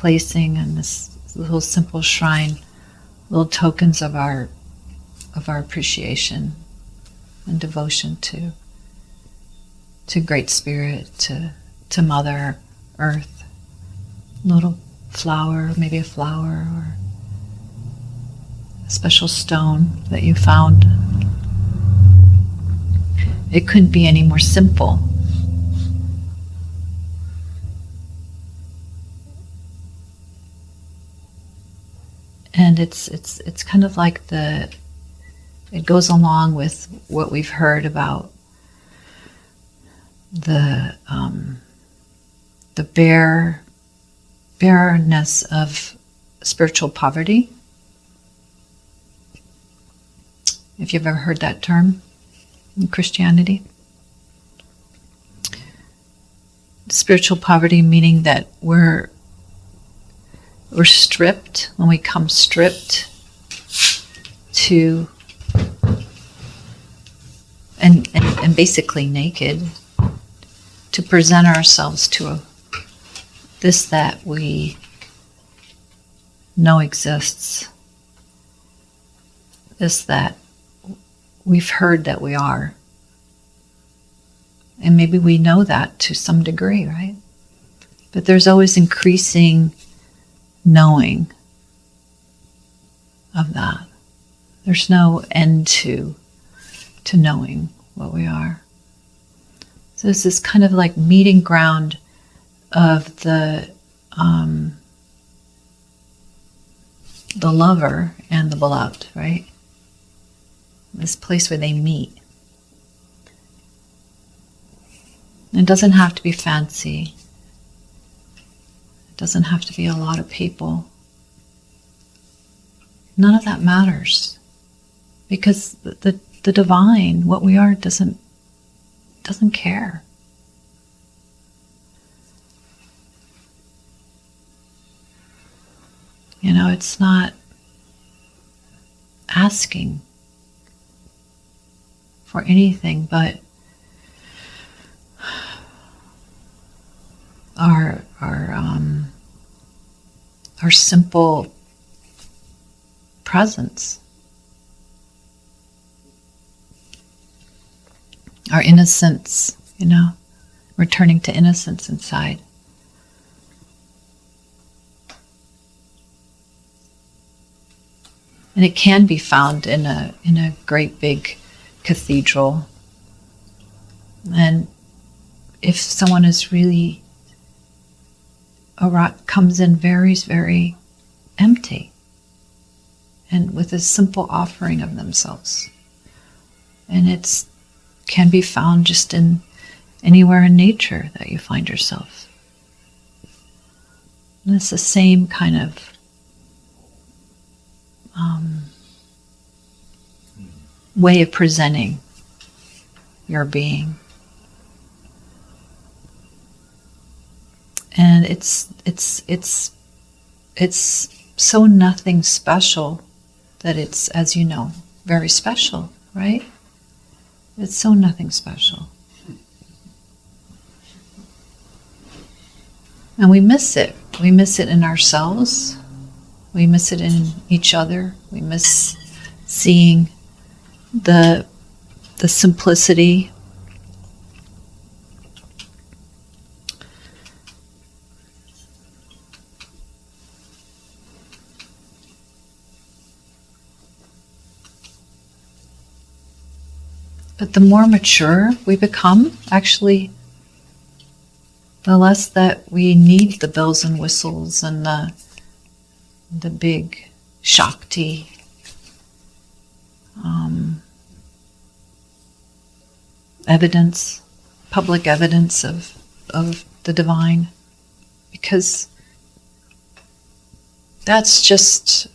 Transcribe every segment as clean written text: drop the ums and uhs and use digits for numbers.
placing in this little simple shrine little tokens of our appreciation and devotion to Great Spirit, to Mother Earth. Little flower, maybe a flower or a special stone that you found. It couldn't be any more simple. And it's kind of like it goes along with what we've heard about the bareness of spiritual poverty. If you've ever heard that term in Christianity. Spiritual poverty meaning that we're stripped, when we come stripped to and basically naked, to present ourselves to this that we know exists, this that we've heard that we are. And maybe we know that to some degree, right? But there's always increasing knowing of that. There's no end to knowing what we are. So this is kind of like meeting ground of the lover and the beloved, right? This place where they meet. It doesn't have to be fancy. It doesn't have to be a lot of people. None of that matters. Because the divine, what we are, doesn't care. You know, it's not asking for anything but our simple presence, our innocence, you know, returning to innocence inside. And it can be found in a great big cathedral. And if someone is really comes in very, very empty and with a simple offering of themselves. And it can be found just in anywhere in nature that you find yourself. And it's the same kind of way of presenting your being. And it's so nothing special that it's, as you know, very special, right? It's so nothing special. And we miss it. We miss it in ourselves. We miss it in each other. We miss seeing the simplicity. But the more mature we become, actually, the less that we need the bells and whistles and the big Shakti evidence, public evidence of the divine, because that's just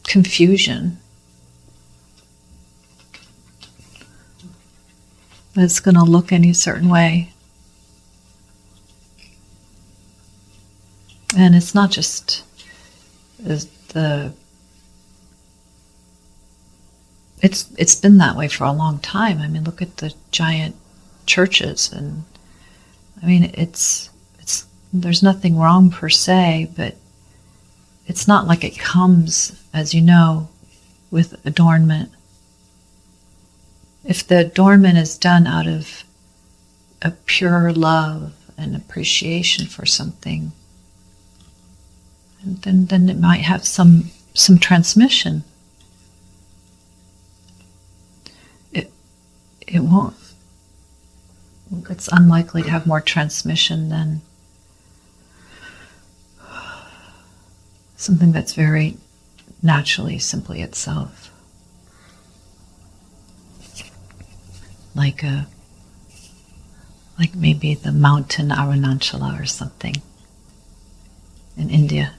confusion. It's going to look any certain way. And it's not just it's been that way for a long time. I mean, look at the giant churches, and I mean it's There's nothing wrong per se, but it's not like it comes, as you know, with adornment. If the adornment is done out of a pure love and appreciation for something, then it might have some transmission. It won't. It's unlikely to have more transmission than something that's very naturally simply itself. Like maybe the mountain Arunachalam or something in India,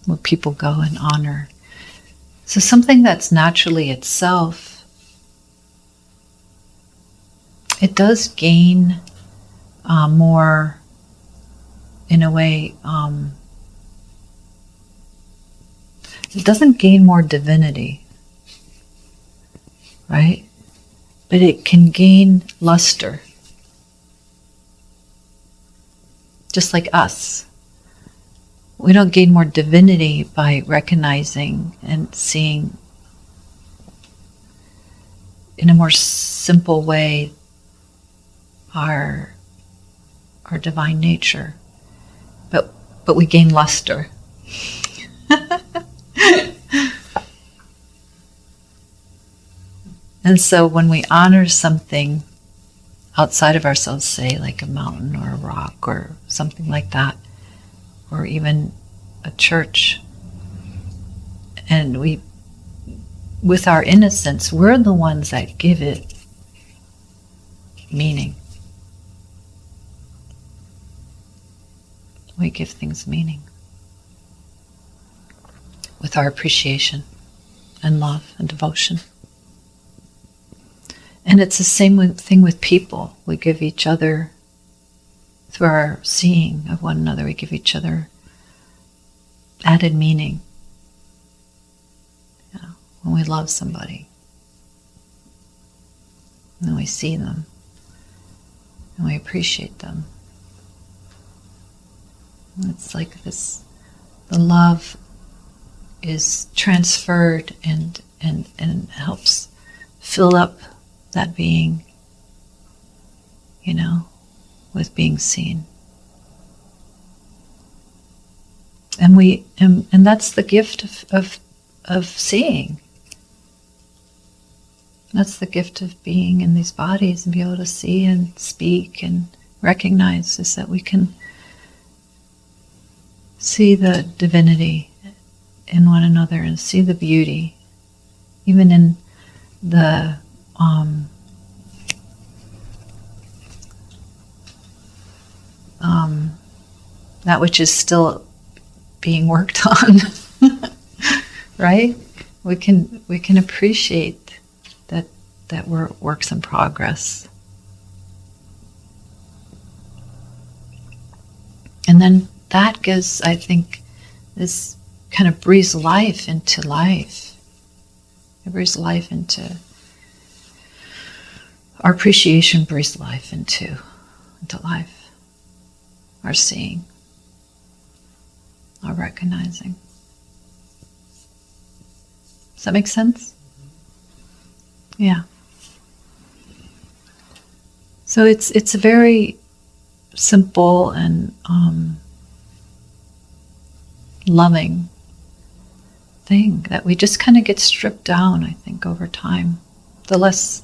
where people go and honor. So something that's naturally itself, it does gain more, in a way, it doesn't gain more divinity, right? But it can gain luster. Just like us. We don't gain more divinity by recognizing and seeing in a more simple way our divine nature. But we gain luster. And so when we honor something outside of ourselves, say like a mountain or a rock or something like that, or even a church, and we, with our innocence, we're the ones that give it meaning. We give things meaning with our appreciation and love and devotion. And it's the same thing with people. We give each other, through our seeing of one another, we give each other added meaning. When we love somebody, and we see them, and we appreciate them. It's like this, the love is transferred and helps fill up that being, with being seen. And that's the gift of seeing. That's the gift of being in these bodies and be able to see and speak and recognize, is that we can see the divinity in one another and see the beauty, even in the that which is still being worked on, right? We can appreciate that we're works in progress. And then that gives, I think, this kind of breathes life into life. It breathes life into our appreciation, breathes life into life. Our seeing, our recognizing. Does that make sense? Yeah. So it's a very simple and loving thing that we just kind of get stripped down, I think, over time. The less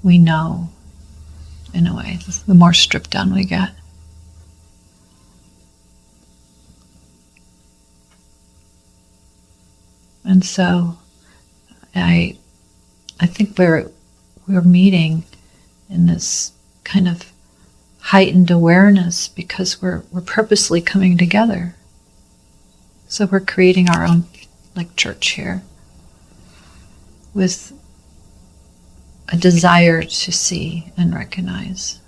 we know, in a way, the more stripped down we get. And so I think we're meeting in this kind of heightened awareness because we're purposely coming together. So we're creating our own church here with a desire to see and recognize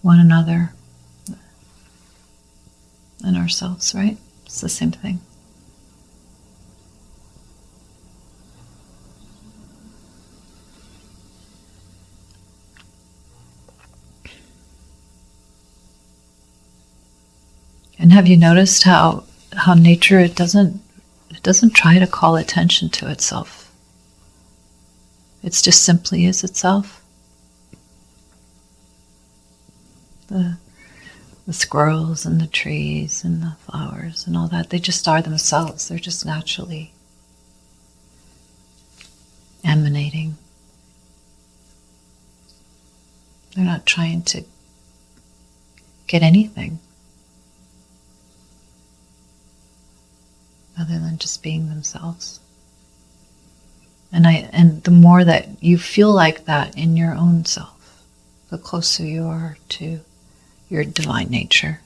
one another and ourselves, right? It's the same thing. have you noticed how nature, it doesn't try to call attention to itself. It's just simply is itself. The squirrels and the trees and the flowers and all that, they just are themselves. They're just naturally emanating. They're not trying to get anything other than just being themselves. And the more that you feel like that in your own self, the closer you are to your divine nature.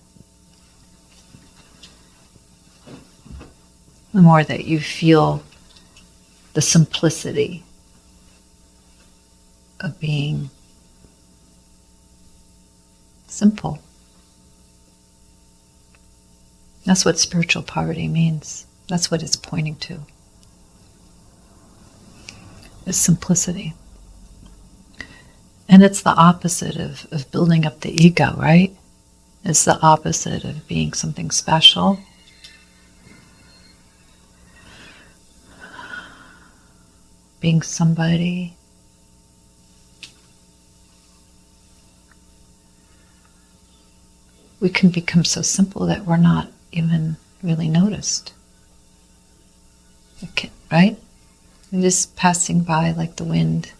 The more that you feel the simplicity of being simple. That's what spiritual poverty means. That's what it's pointing to. Is simplicity. And it's the opposite of building up the ego, right? It's the opposite of being something special. Being somebody. We can become so simple that we're not even really noticed. Okay, right? We're just passing by like the wind.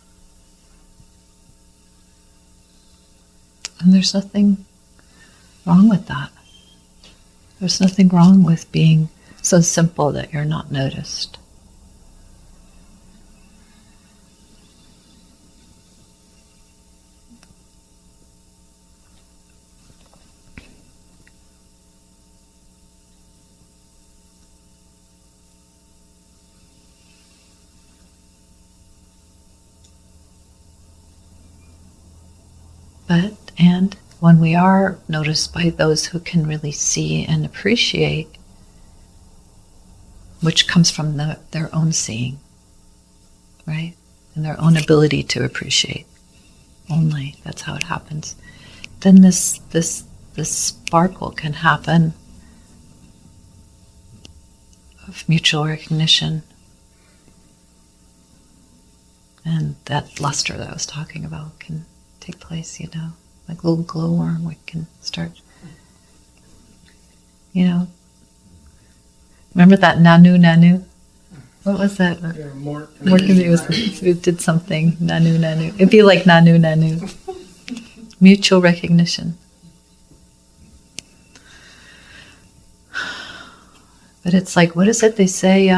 And there's nothing wrong with that. There's nothing wrong with being so simple that you're not noticed. And when we are noticed by those who can really see and appreciate, which comes from their own seeing, right? And their own ability to appreciate only. That's how it happens. Then this sparkle can happen of mutual recognition. And that luster that I was talking about can take place, like a little glowworm. We can start, remember that nanu? What was that? We did something, nanu. It'd be like nanu. Mutual recognition. But it's like, what is it they say,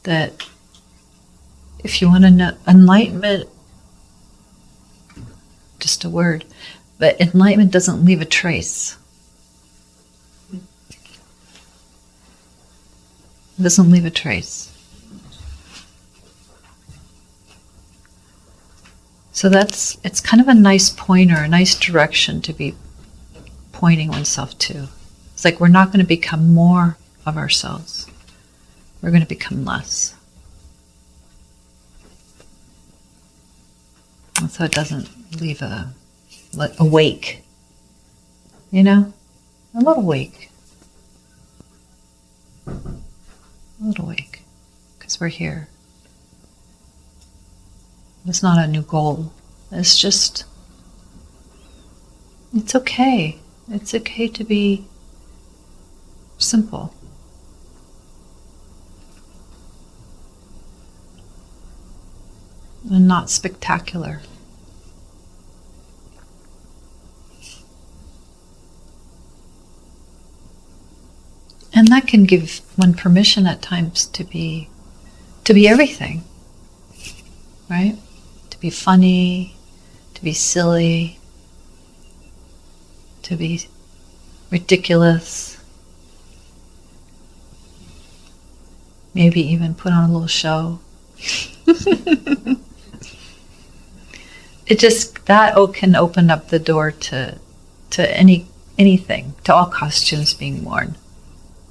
that if you want to know, enlightenment, just a word, but enlightenment doesn't leave a trace. It doesn't leave a trace. So it's kind of a nice pointer, a nice direction to be pointing oneself to. It's like we're not going to become more of ourselves. We're going to become less. And so it doesn't leave a wake, a little wake. A little wake, because we're here. It's not a new goal. It's just, it's okay. It's okay to be simple. And not spectacular. And that can give one permission at times to be everything, right? To be funny, to be silly, to be ridiculous, maybe even put on a little show. It just, that can open up the door to anything, to all costumes being worn,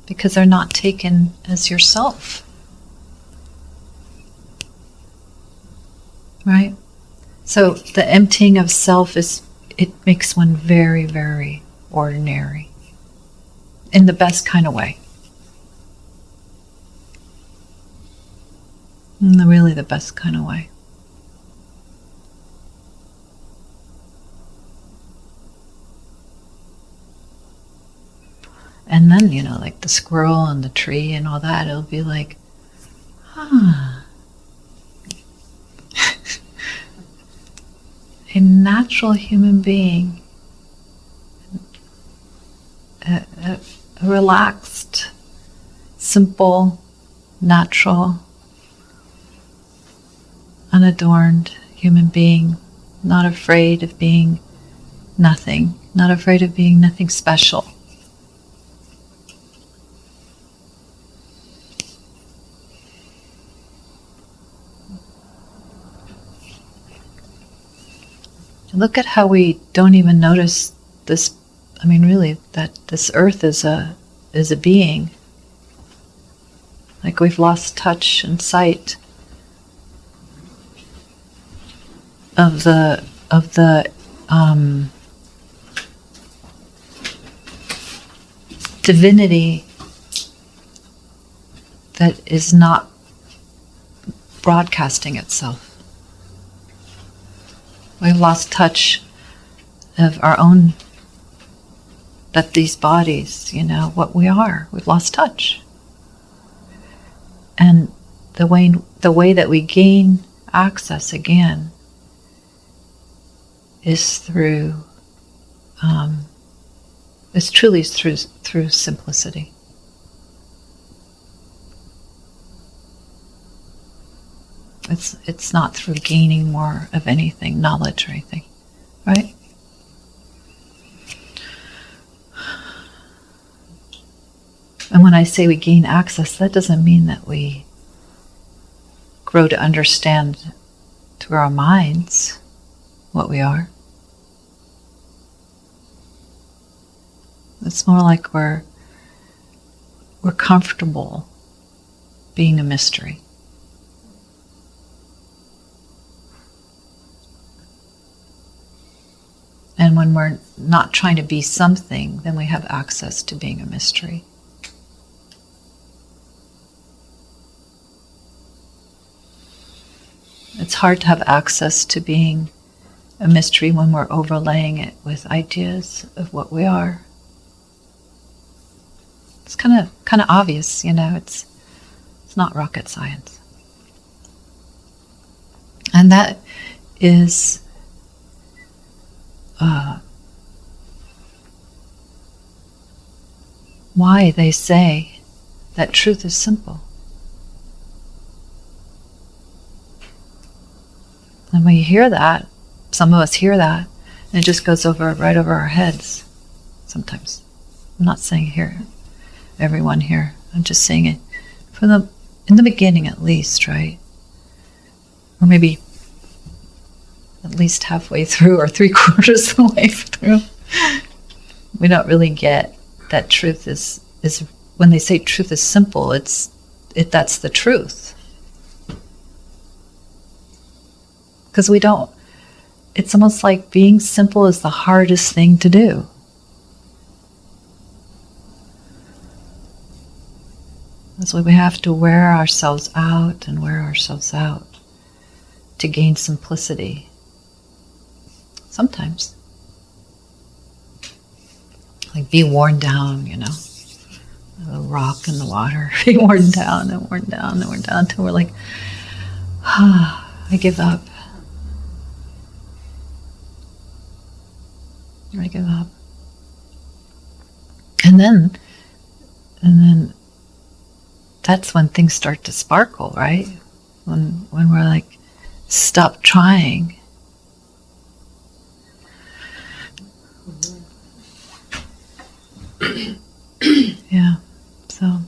because they're not taken as yourself. Right? So the emptying of self it makes one very, very ordinary. in the best kind of way. Really the best kind of way. And then, like the squirrel and the tree and all that, it'll be like, a natural human being, a relaxed, simple, natural, unadorned human being, not afraid of being nothing, not afraid of being nothing special. Look at how we don't even notice this. I mean, really, that this earth is a being. Like we've lost touch and sight of the divinity that is not broadcasting itself. We've lost touch of our own, that these bodies, what we are. We've lost touch. And the way that we gain access again is through, it's truly through simplicity. It's not through gaining more of anything, knowledge or anything, right? And when I say we gain access, that doesn't mean that we grow to understand through our minds what we are. It's more like we're comfortable being a mystery. And when we're not trying to be something, then we have access to being a mystery. It's hard to have access to being a mystery when we're overlaying it with ideas of what we are. It's kind of obvious, it's not rocket science. And that is why they say that truth is simple. And when you hear that, some of us hear that, and it just goes right over our heads sometimes. I'm not saying here, everyone here. I'm just saying it in the beginning at least, right? Or maybe at least halfway through or 3/4 of the way through. We don't really get that truth is when they say truth is simple, that's the truth. Because we don't, it's almost like being simple is the hardest thing to do. That's why we have to wear ourselves out to gain simplicity. Sometimes. Like be worn down, a rock in the water, be worn down and worn down and worn down until we're like, I give up. I give up. And then that's when things start to sparkle, right? When we're like, stop trying. Yeah. So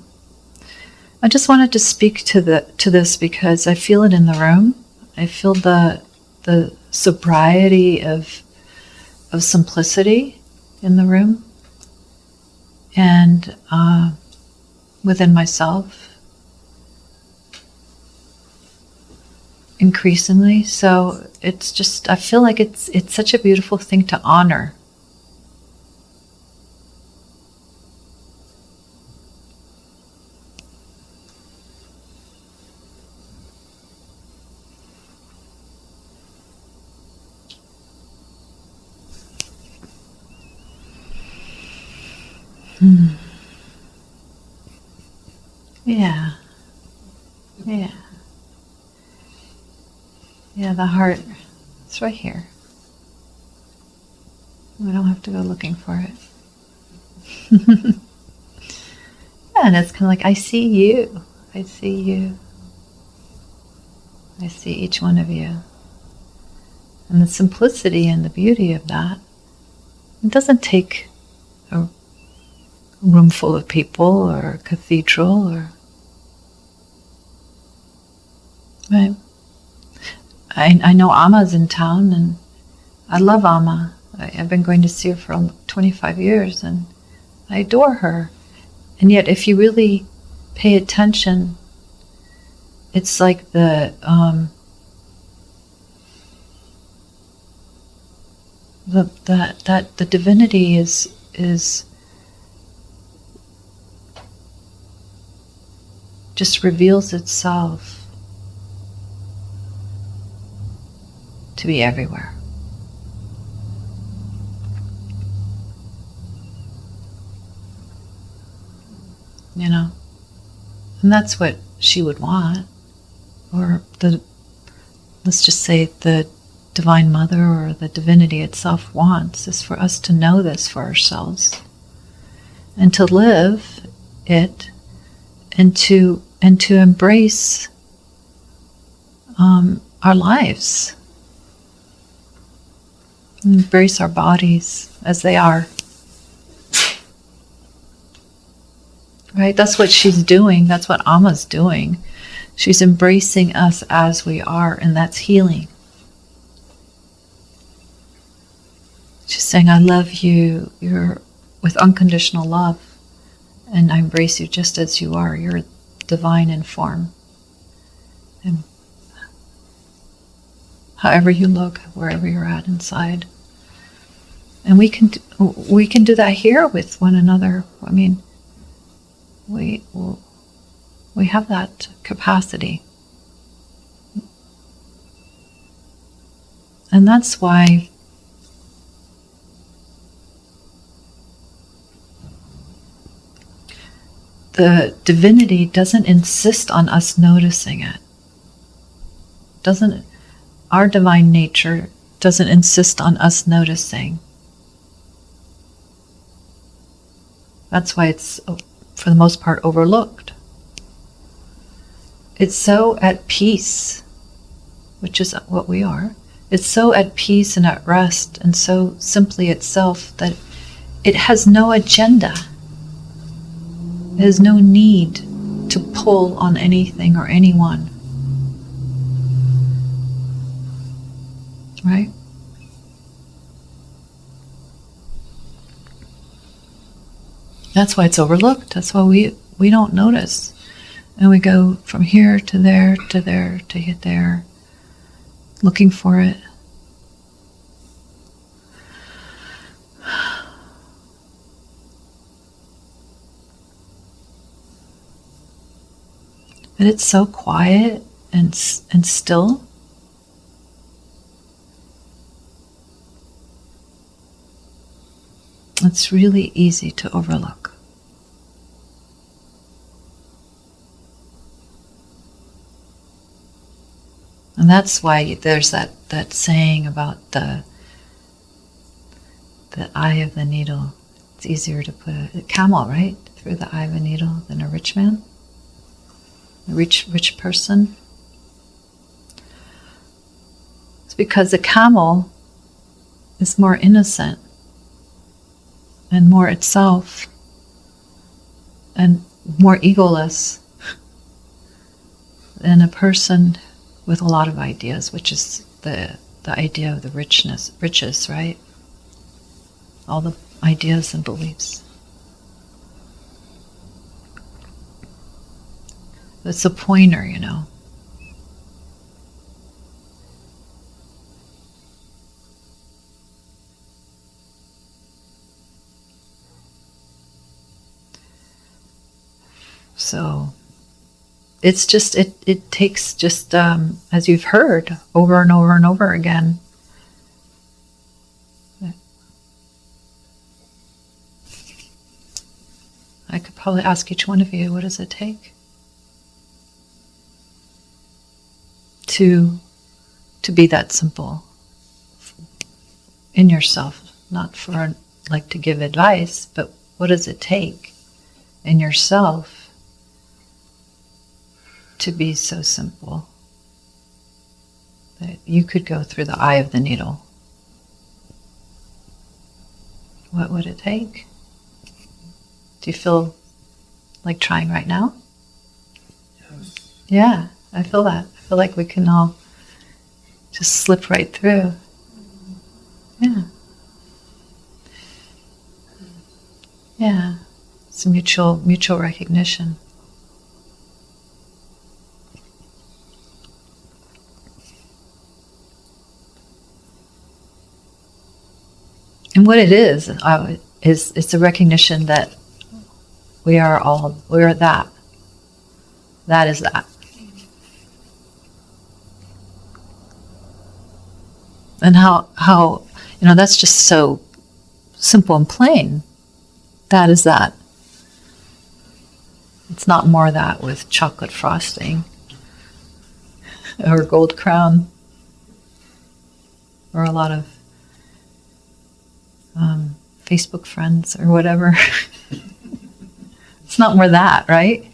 I just wanted to speak to this because I feel it in the room. I feel the sobriety of simplicity in the room and within myself increasingly. So it's just, I feel like it's such a beautiful thing to honor. Yeah. Yeah. Yeah, the heart, it's right here. We don't have to go looking for it. Yeah, and it's kind of like, I see you. I see you. I see each one of you. And the simplicity and the beauty of that, it doesn't take a room full of people or a cathedral or... Right. I know Amma's in town, and I love Amma. I've been going to see her for 25 years, and I adore her. And yet, if you really pay attention, it's like the divinity is just reveals itself to be everywhere. You know? And that's what she would want. Or let's just say the Divine Mother or the divinity itself wants, is for us to know this for ourselves and to live it and to embrace our lives, embrace our bodies as they are. Right? That's what she's doing. That's what Amma's doing. She's embracing us as we are, and that's healing. She's saying, I love you. You're with unconditional love, and I embrace you just as you are. You're divine in form. And however you look, wherever you're at inside. And we can do that here with one another. I mean, we have that capacity. And that's why the divinity doesn't insist on us noticing it. Our divine nature doesn't insist on us noticing. That's why it's, for the most part, overlooked. It's so at peace, which is what we are. It's so at peace and at rest and so simply itself that it has no agenda. It has no need to pull on anything or anyone. Right? That's why it's overlooked. That's why we don't notice. And we go from here to there to there to there, looking for it. But it's so quiet and still. It's really easy to overlook. And that's why there's that saying about the eye of the needle. It's easier to put a camel, right, through the eye of a needle than a rich man, a rich person. It's because a camel is more innocent and more itself and more egoless than a person with a lot of ideas, which is the idea of the riches, right? All the ideas and beliefs. It's a pointer, you know. So it's just, it takes just, as you've heard, over and over and over again. I could probably ask each one of you, what does it take to be that simple in yourself? Not for like to give advice, but what does it take in yourself to be so simple that you could go through the eye of the needle? What would it take? Do you feel like trying right now? Yes. Yeah, I feel that. I feel like we can all just slip right through. Yeah. Yeah. It's a mutual recognition. And what it is it's a recognition that we are that. That is that. And how that's just so simple and plain. That is that. It's not more that with chocolate frosting or gold crown or a lot of Facebook friends or whatever. It's not more that, right?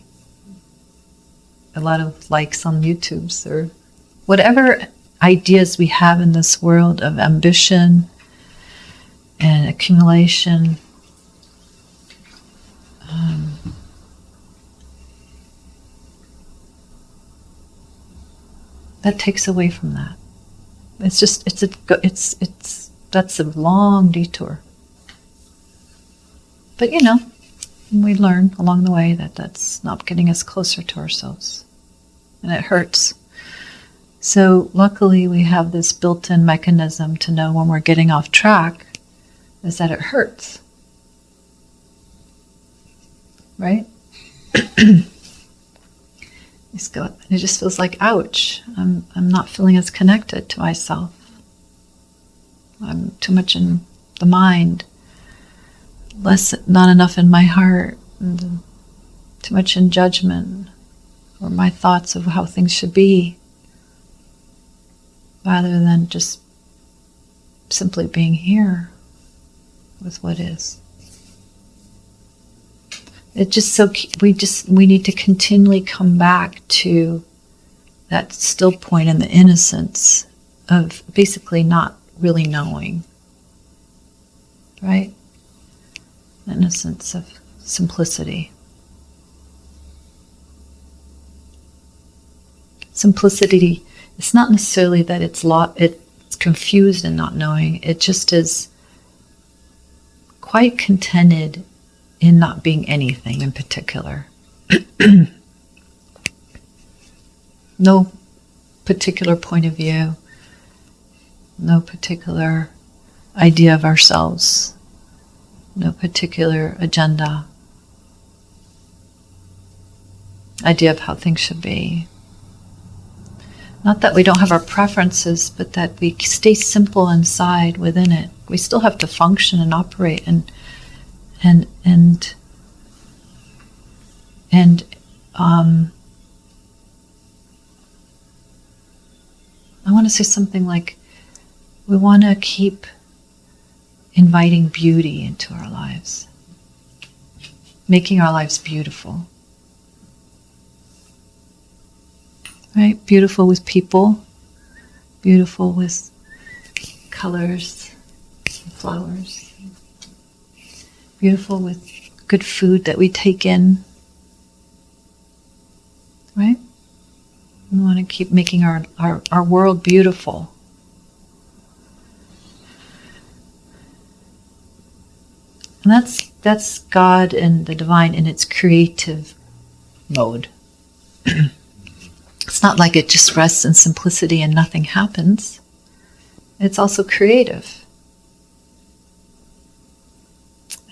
A lot of likes on YouTubes or whatever ideas we have in this world of ambition and accumulation. That takes away from that. That's a long detour. But we learn along the way that that's not getting us closer to ourselves. And it hurts. So luckily we have this built-in mechanism to know when we're getting off track is that it hurts. Right? It just feels like, ouch, I'm not feeling as connected to myself. I'm too much in the mind, not enough in my heart, and too much in judgment or my thoughts of how things should be, rather than just simply being here with what is. We need to continually come back to that still point in the innocence of basically not really knowing, right? The innocence of simplicity. Simplicity, it's not necessarily that it's confused and not knowing. It just is quite contented in not being anything in particular. No particular point of view, no particular idea of ourselves, no particular agenda, idea of how things should be. Not that we don't have our preferences, but that we stay simple inside within it. We still have to function and operate and I want to say something like we want to keep inviting beauty into our lives, making our lives beautiful. Right? Beautiful with people, beautiful with colors, flowers, beautiful with good food that we take in. Right? We want to keep making our world beautiful. And that's God and the divine in its creative mode. It's not like it just rests in simplicity and nothing happens. It's also creative.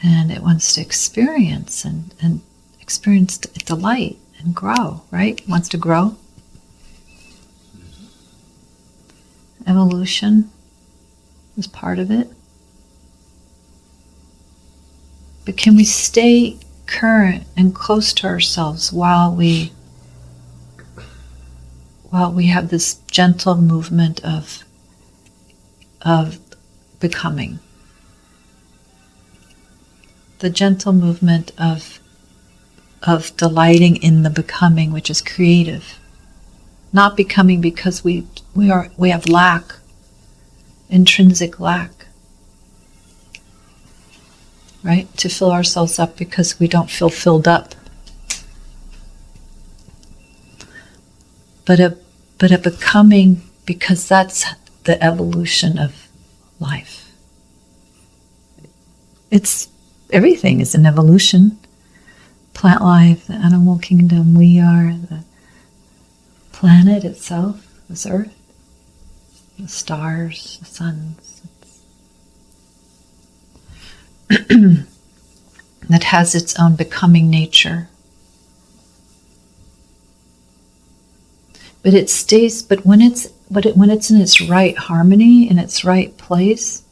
And it wants to experience and experience delight and grow, right? It wants to grow. Evolution is part of it. But can we stay current and close to ourselves while we have this gentle movement of becoming. The gentle movement of delighting in the becoming, which is creative. Not becoming because we have lack, intrinsic lack. Right? To fill ourselves up because we don't feel filled up. But a becoming because that's the evolution of life. Everything is an evolution. Plant life, the animal kingdom, we are the planet itself, this earth, the stars, the suns. That has its own becoming nature. But it stays, when it's in its right harmony, in its right place,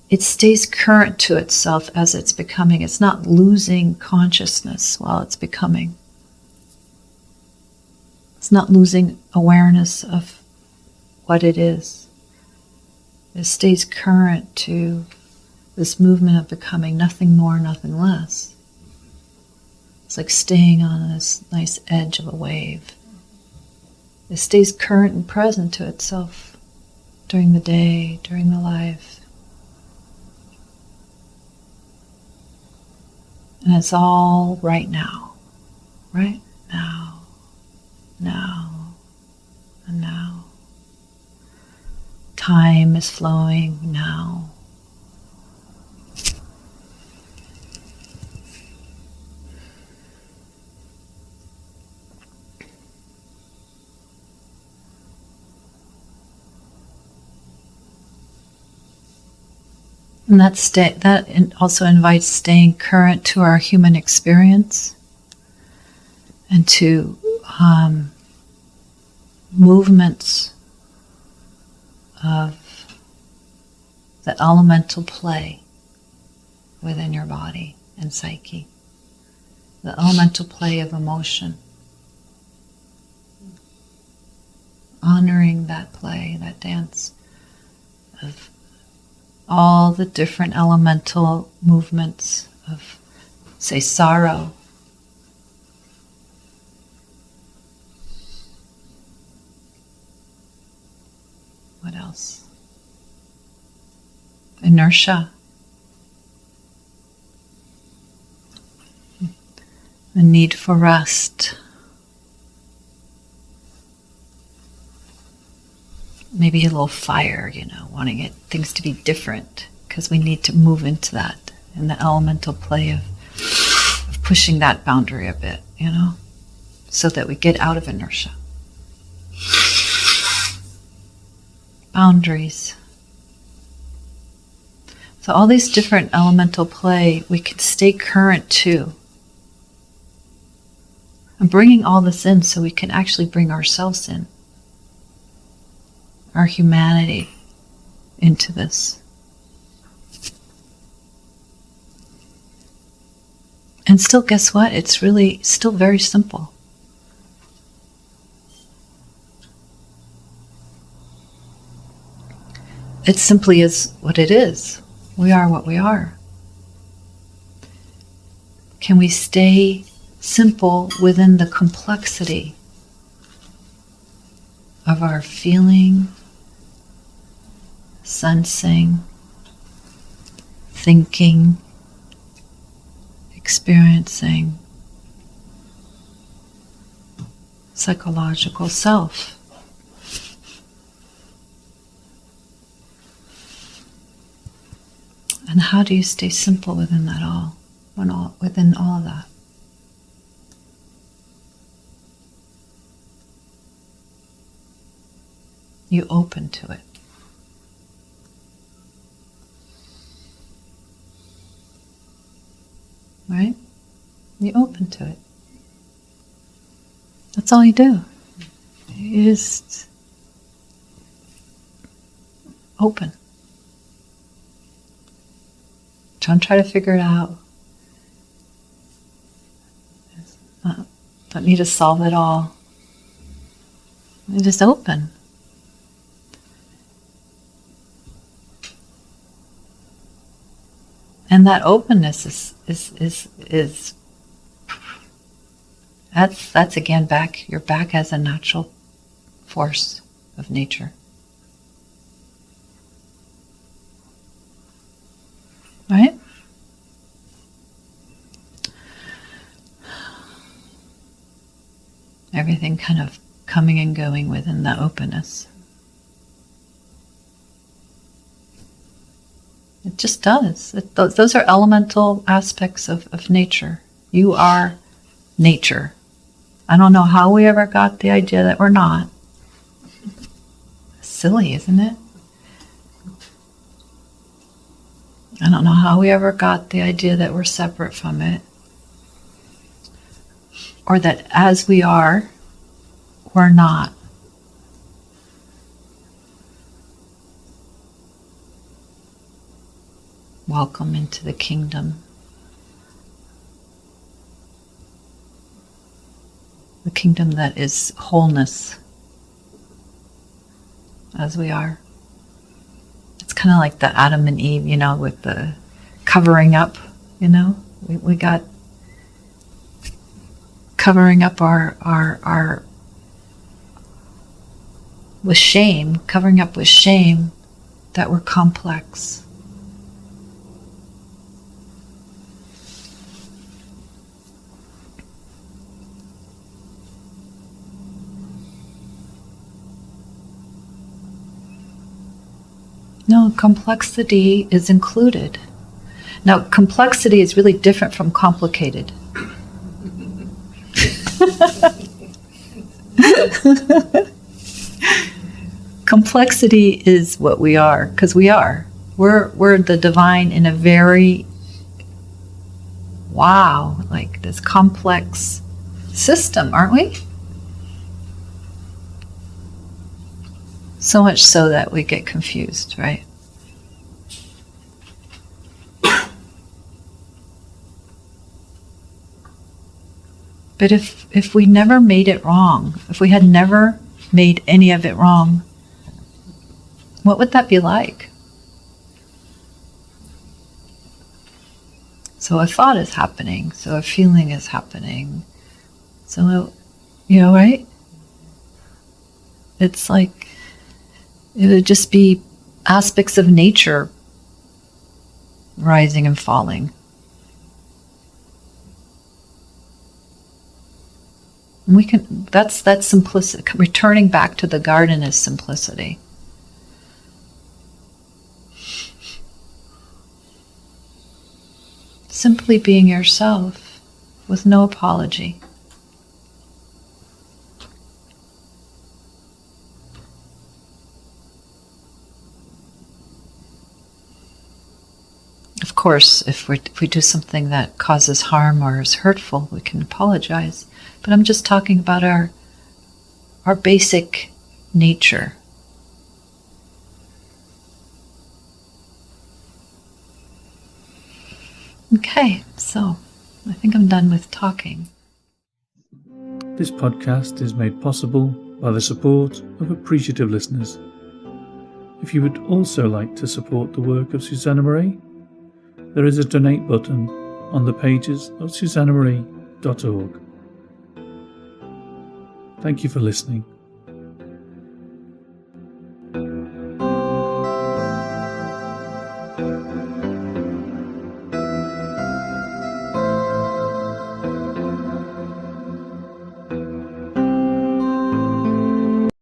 it stays current to itself as it's becoming. It's not losing consciousness while it's becoming. It's not losing awareness of what it is. It stays current to this movement of becoming, nothing more, nothing less. It's like staying on this nice edge of a wave. It stays current and present to itself during the day, during the life. And it's all right now. Right now. Now. And now. Time is flowing now. And that also invites staying current to our human experience and to movements of the elemental play within your body and psyche, the elemental play of emotion. Honoring that play, that dance of all the different elemental movements of, say, sorrow. What else? Inertia. The need for rest. Maybe a little fire, wanting things to be different, because we need to move into that, in the elemental play of pushing that boundary a bit, so that we get out of inertia. Boundaries. So all these different elemental play, we can stay current to. And bringing all this in so we can actually bring ourselves in. Our humanity into this. And still, guess what? It's really still very simple. It simply is what it is. We are what we are. Can we stay simple within the complexity of our feeling, sensing, thinking, experiencing, psychological self? And how do you stay simple within that all, within all of that? You open to it. Right? You open to it. That's all you do. You just open. Don't try to figure it out. Don't need to solve it all. You're just open. And that openness is that's again back. You're back as a natural force of nature. Right? Everything kind of coming and going within the openness. It just does. Those are elemental aspects of nature. You are nature. I don't know how we ever got the idea that we're not. Silly, isn't it? I don't know how we ever got the idea that we're separate from it. Or that as we are, we're not. Welcome into the kingdom. The kingdom that is wholeness, as we are. It's kind of like the Adam and Eve, with the covering up, We got covering up our with shame, covering up with shame that we're complex. No, complexity is included. Now, complexity is really different from complicated. Complexity is what we are, because we are. We're the divine in a very, like this complex system, aren't we? So much so that we get confused, right? But if we never made it wrong, if we had never made any of it wrong, what would that be like? So a thought is happening, so a feeling is happening. So, right? It's like, it would just be aspects of nature rising and falling. That's simplicity. Returning back to the garden is simplicity. Simply being yourself with no apology. Of course, if we do something that causes harm or is hurtful, we can apologize. But I'm just talking about our basic nature. Okay, so I think I'm done with talking. This podcast is made possible by the support of appreciative listeners. If you would also like to support the work of Susanne Marie, there is a donate button on the pages of susannemarie.org. Thank you for listening.